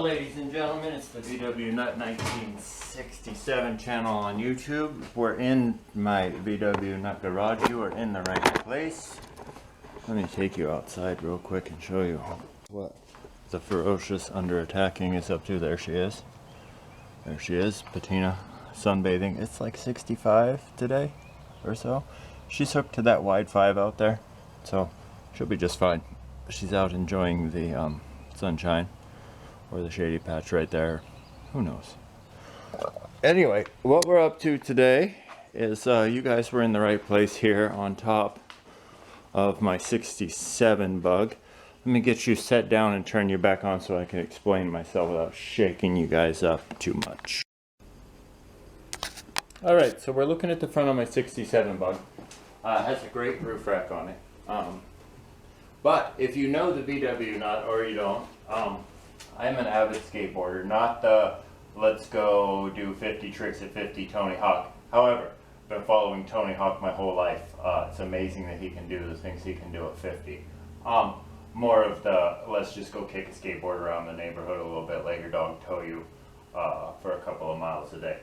ladies and gentlemen, it's the vwnut 1967 channel on YouTube. We're in my vwnut garage. You are in the right place. Let me take you outside real quick and show you what the ferocious under-attacking is up to. There she is. There she is, Patina, sunbathing. It's like 65 today or so. She's hooked to that wide 5 out there, so she'll be just fine. She's out enjoying the sunshine or the shady patch right there. Who knows? Anyway, what we're up to today is you guys were in the right place here on top of my 67 bug. Let me get you set down and turn you back on so I can explain myself without shaking you guys up too much. Alright, so we're looking at the front of my 67 bug. It has a great roof rack on it. But if you know the vwnut or you don't, I'm an avid skateboarder, not the let's go do 50 tricks at 50 Tony Hawk. However, I've been following Tony Hawk my whole life. It's amazing that he can do the things he can do at 50. More of the let's just go kick a skateboard around the neighborhood a little bit, let your dog tow you for a couple of miles a day.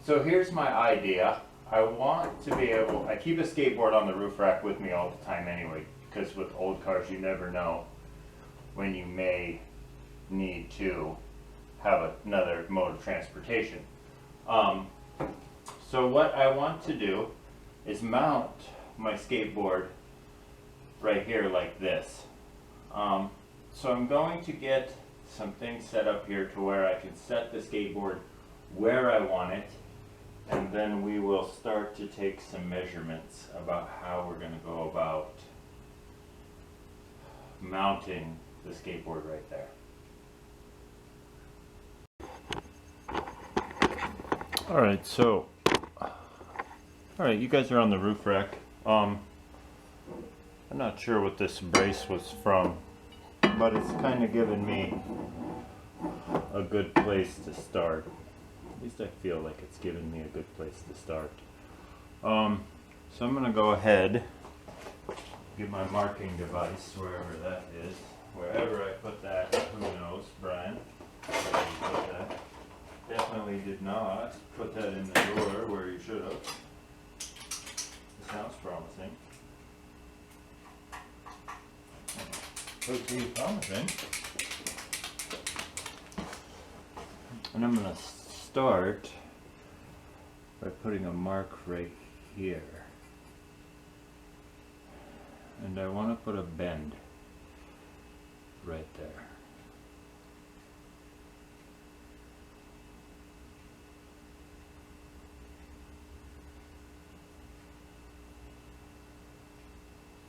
So here's my idea. I want to be able, I keep a skateboard on the roof rack with me all the time anyway, because with old cars you never know when you may need to have another mode of transportation. So what I want to do is mount my skateboard right here like this. So I'm going to get some things set up here to where I can set the skateboard where I want it, and then we will start to take some measurements about how we're going to go about mounting the skateboard right there. Alright, so you guys are on the roof rack. I'm not sure what this brace was from, but it's kind of given me a good place to start. At least I feel like it's given me a good place to start. So I'm going to go ahead, get my marking device, wherever that is. Wherever I put that, who knows, Brian? Where you put that. Definitely did not put that in the drawer where you should have. It sounds promising. Could be promising. And I'm going to start by putting a mark right here. And I want to put a bend right there.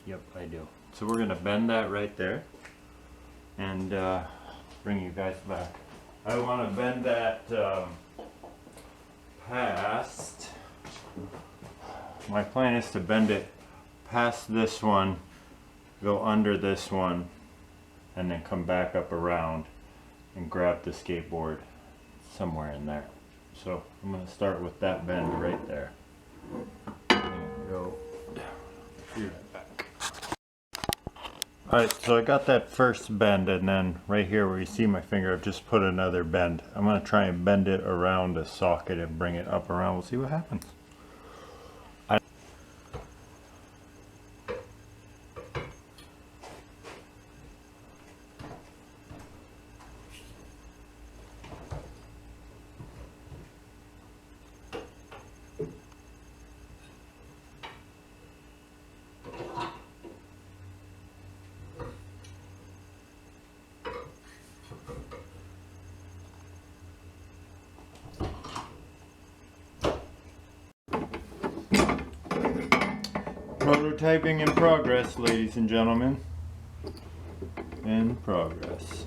Yep, I do. So we're going to bend that right there and bring you guys back. I want to bend that past, my plan is to bend it past this one, go under this one, and then come back up around and grab the skateboard somewhere in there. So I'm going to start with that bend right there. And go down. Alright, so I got that first bend, and then right here where you see my finger, I've just put another bend. I'm going to try and bend it around a socket and bring it up around. We'll see what happens. Prototyping in progress, ladies and gentlemen. In progress.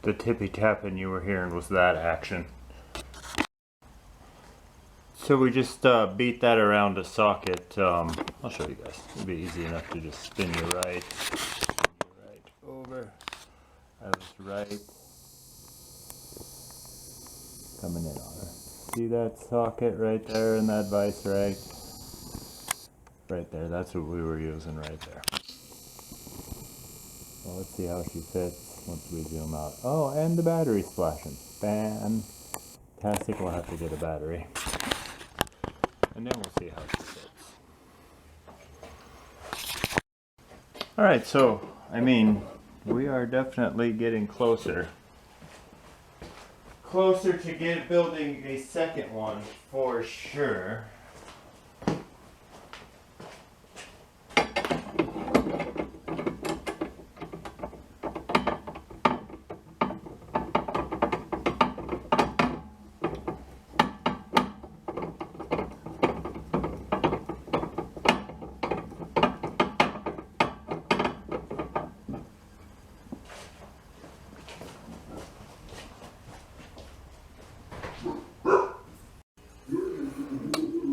The tippy tapping you were hearing was that action. So we just beat that around a socket. I'll show you guys. It'll be easy enough to just spin you right over. That was right coming in on her. See that socket right there and that vise right? Right there, that's what we were using right there. Well, let's see how she fits once we zoom out. Oh, and the battery's flashing. Fantastic, we'll have to get a battery. And then we'll see how she fits. Alright, so, I mean, we are definitely getting closer. Closer to building a second one, for sure.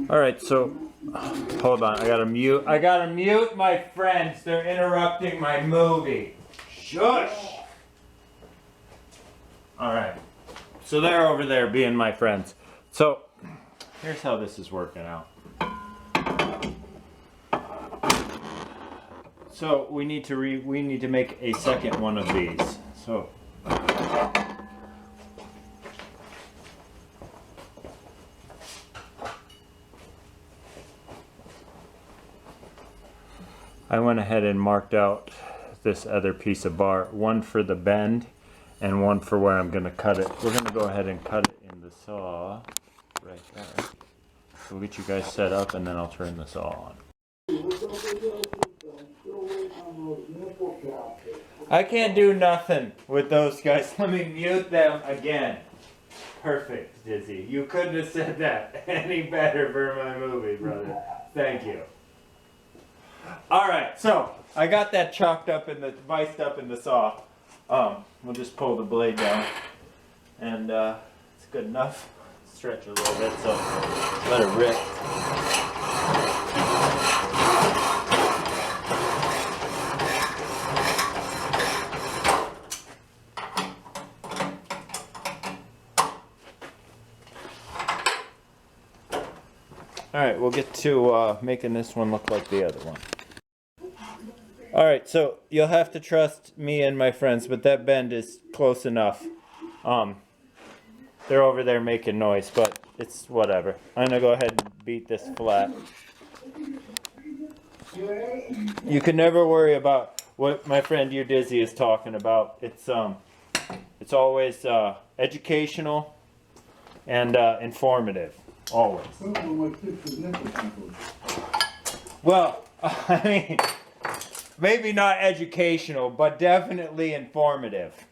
Alright, so, hold on, I gotta mute my friends, they're interrupting my movie. Shush! Alright, so they're over there being my friends. So, here's how this is working out. So, we need to make a second one of these. So, I went ahead and marked out this other piece of bar, one for the bend and one for where I'm going to cut it. We're going to go ahead and cut it in the saw right there. So we'll get you guys set up and then I'll turn the saw on. I can't do nothing with those guys. Let me mute them again. Perfect, Dizzy. You couldn't have said that any better for my movie, brother. Thank you. Alright, so I got that viced up in the saw. We'll just pull the blade down. And it's good enough. Stretch a little bit, so let it rip. Alright, we'll get to making this one look like the other one. Alright, so you'll have to trust me and my friends, but that bend is close enough. They're over there making noise, but it's whatever. I'm going to go ahead and beat this flat. You can never worry about what my friend You Dizzy is talking about. It's always educational and informative. Always. Well, I mean, maybe not educational, but definitely informative.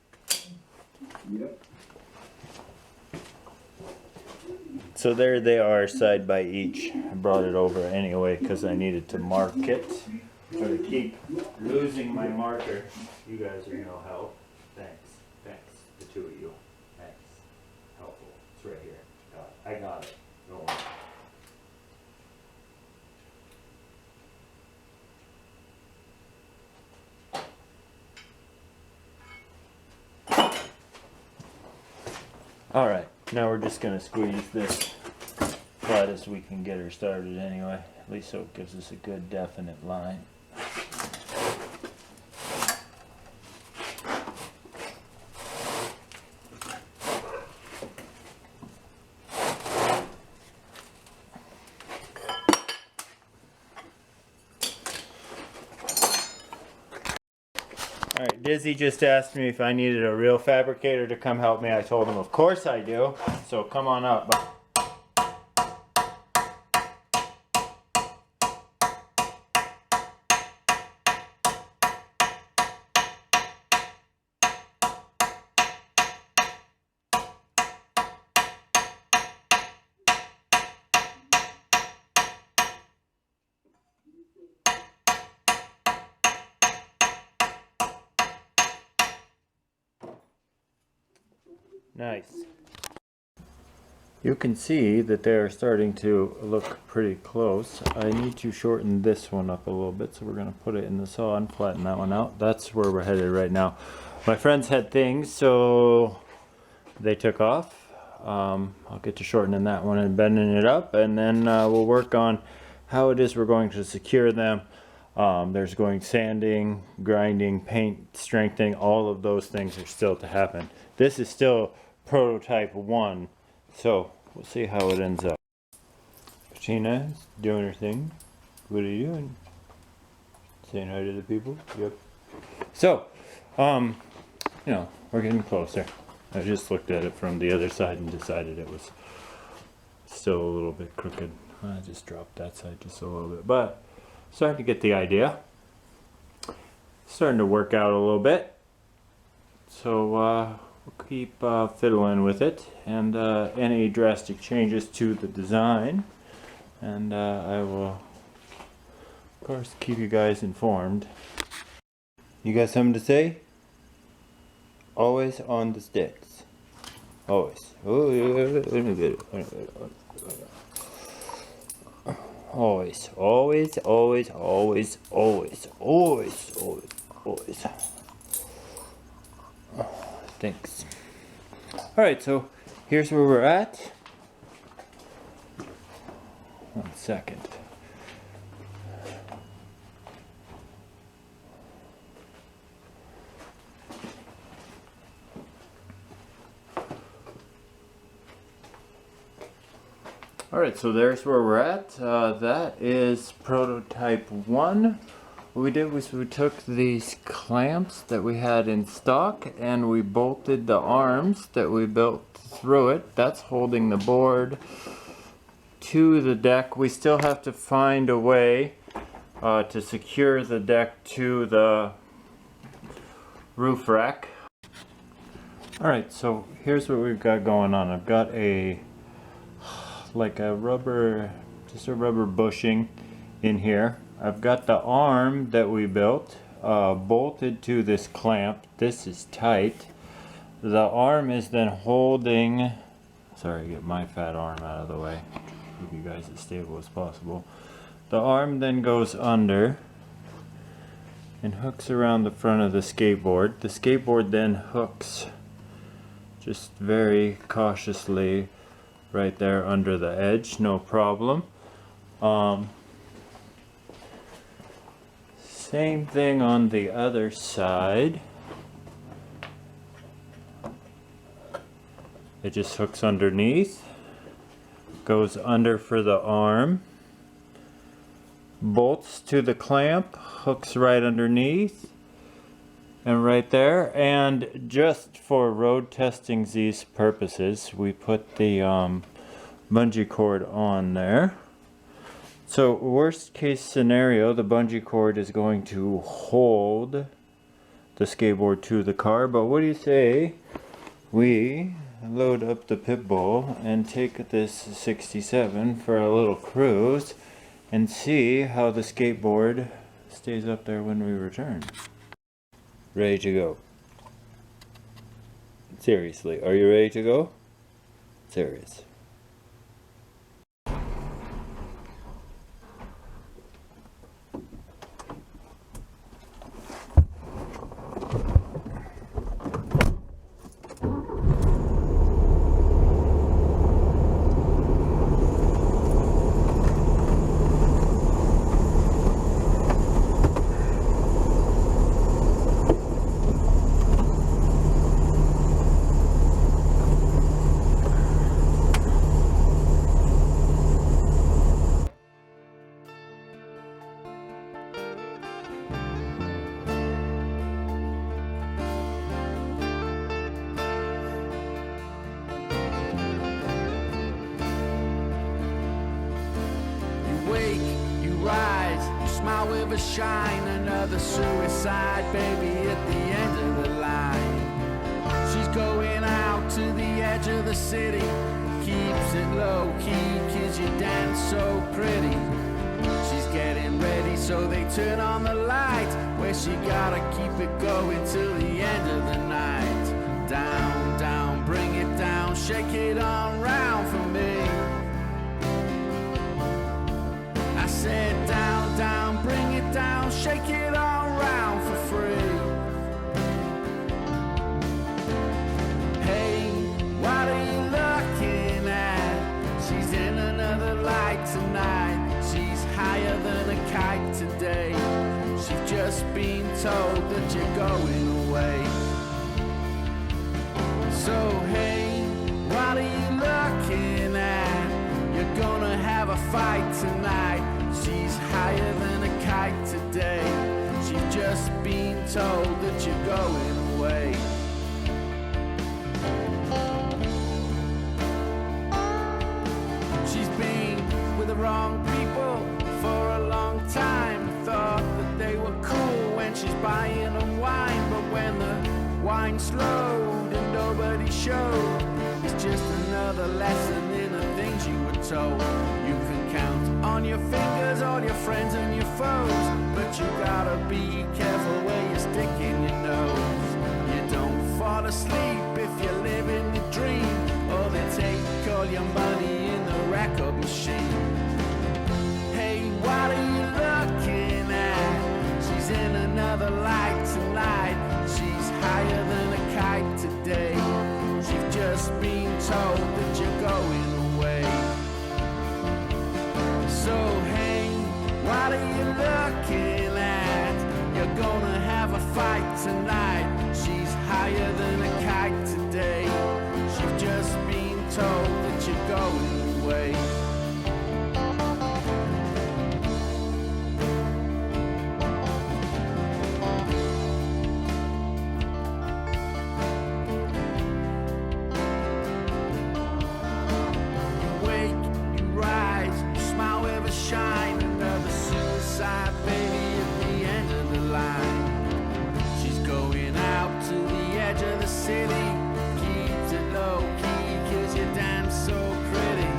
Yep. So there they are, side by each. I brought it over anyway because I needed to mark it. But I keep losing my marker. You guys are no help. Thanks. Thanks. The two of you. Thanks. Helpful. It's right here. I got it. Don't worry. Alright, now we're just going to squeeze this flat as we can get her started anyway. At least so it gives us a good definite line. Alright, Dizzy just asked me if I needed a real fabricator to come help me. I told him, of course I do. So come on up. Nice. You can see that they're starting to look pretty close. I need to shorten this one up a little bit, so we're going to put it in the saw and flatten that one out. That's where we're headed right now. My friends had things, so they took off. I'll get to shortening that one and bending it up, and then we'll work on how it is we're going to secure them. There's going sanding, grinding, paint, strengthening, all of those things are still to happen. This is still prototype 1, so we'll see how it ends up. Christina's doing her thing. What are you doing? Saying hi to the people? Yep. So, you know, we're getting closer. I just looked at it from the other side and decided it was still a little bit crooked. I just dropped that side just a little bit, but starting to get the idea. Starting to work out a little bit. So we'll keep fiddling with it, and any drastic changes to the design, and I will, of course, keep you guys informed. You got something to say? Always on the sticks. Always. Always, always, always, always, always, always. Thanks. Alright, so here's where we're at. 1 second. Alright, so there's where we're at. That is prototype 1. What we did was we took these clamps that we had in stock and we bolted the arms that we built through it. That's holding the board to the deck. We still have to find a way to secure the deck to the roof rack. Alright, so here's what we've got going on. I've got like a rubber, just a rubber bushing in here. I've got the arm that we built bolted to this clamp. This is tight. The arm is then holding, sorry, get my fat arm out of the way, keep you guys as stable as possible. The arm then goes under and hooks around the front of the skateboard. The skateboard then hooks just very cautiously right there under the edge, no problem. Same thing on the other side. It just hooks underneath, goes under for the arm, bolts to the clamp, hooks right underneath, and right there. And just for road testing these purposes, we put the bungee cord on there. So worst case scenario, the bungee cord is going to hold the skateboard to the car. But what do you say we load up the pit bull and take this 67 for a little cruise and see how the skateboard stays up there when we return? Ready to go. Seriously, are you ready to go? Serious. Smile with a shine, another suicide baby at the end of the line. She's going out to the edge of the city, keeps it low key, kids you dance so pretty. She's getting ready, so they turn on the light, where she gotta keep it going till the end of the night. Down, down, bring it down, shake it on round for me. I said down, down, bring it down, shake it all round for free. tonight. She's higher than a kite today. She's just been told that you're going away. So hey, what are you looking at? You're gonna have a fight tonight. She's higher than a kite today. She's just been told that you're going away. She's been with the wrong people for a long time. Thought that they were cool when she's buying them wine, but when the wine slowed and nobody showed, it's just another lesson in the things you were told. You can count on your fingers all your friends and your foes, but you gotta be careful where you're sticking your nose. You don't fall asleep if you're living the dream, or they take all your money in the record machine. Hey, what are you looking at? She's in another light tonight. She's higher than a kite today. She's just been told that you're going away. So hey, what are you looking at? You're gonna have a fight tonight. She's higher than a kite today. She's just been told that you're going away. Shine, another suicide baby at the end of the line. She's going out to the edge of the city. Keeps it low key cause you dance so pretty.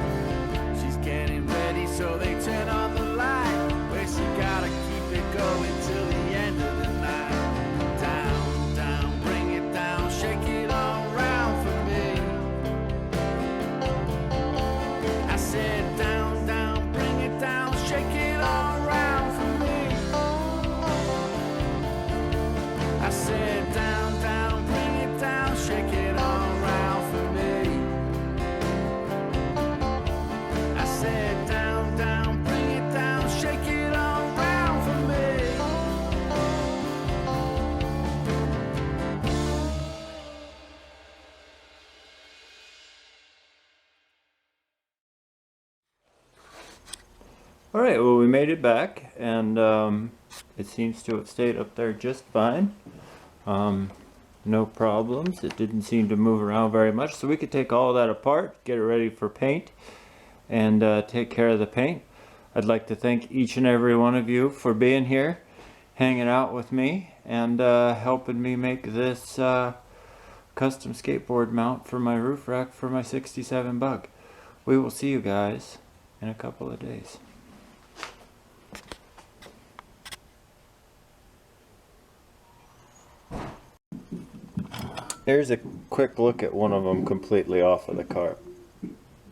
She's getting ready so they turn on the light. Where she gotta keep it going till the end of the night. Down, down, bring it down, shake it all round for me. I said down, down, down, shake it all around for me. I said down, down, bring it down, shake it all around for me. I said down, down, bring it down, shake it all around for me. Alright, well, we made it back, and it seems to have stayed up there just fine. No problems. It didn't seem to move around very much, so we could take all that apart, get it ready for paint, and take care of the paint. I'd like to thank each and every one of you for being here, hanging out with me, and helping me make this custom skateboard mount for my roof rack for my 67 Bug. We will see you guys in a couple of days. Here's a quick look at one of them completely off of the cart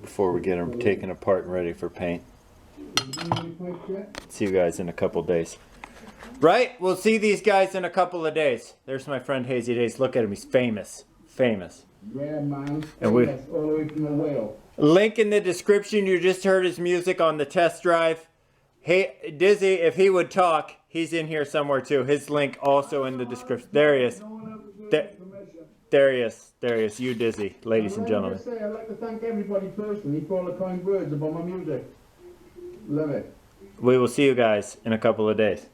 before we get them taken apart and ready for paint. See you guys in a couple days. Right? We'll see these guys in a couple of days. There's my friend HAZEYDAZE. Look at him. He's famous. Famous. Yeah, man. And we all the way from the whale. link in the description. You just heard his music on the test drive. Hey, Dizzy, if he would talk, he's in here somewhere too. His link also in the description. There he is. There he is. There he is. You, Dizzy, ladies and gentlemen. I'd like to thank everybody personally for all the kind words about my music. Love it. We will see you guys in a couple of days.